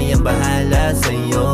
kami ang bahala sa'yo.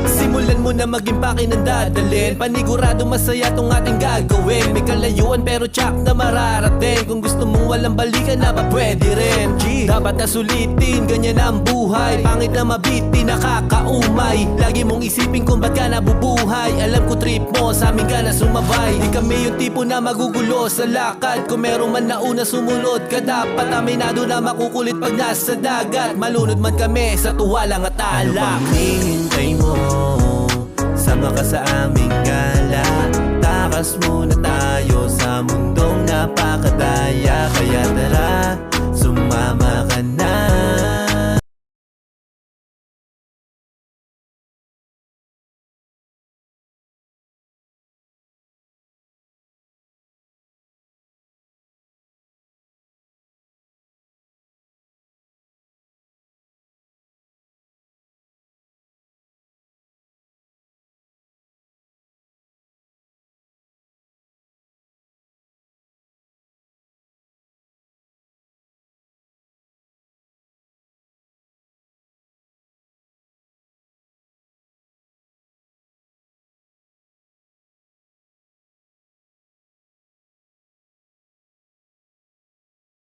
Simulan mo na maging pakinandadalin, panigurado masaya tong ating gagawin. May kalayuan pero tsak na mararating. Kung gusto mong walang balikan na pa pwede rin. Dapat na sulitin, ganyan ang buhay. Pangit na mabiti, nakakaumay. Lagi mong isipin kung ba't ka nabubuhay. Alam ko trip mo, sa amin ka na sumabay. Di kami yung tipo na magugulo sa lakad. Kung merong man nauna sumunod ka, dapat aminado na makukulit pag nasa dagat. Malunod man kami sa tuwalang at alak. Ano bang hinihintay mo? Sama ka sa aming gala. Takas muna tayo sa mundong napakadaya. Kaya tara,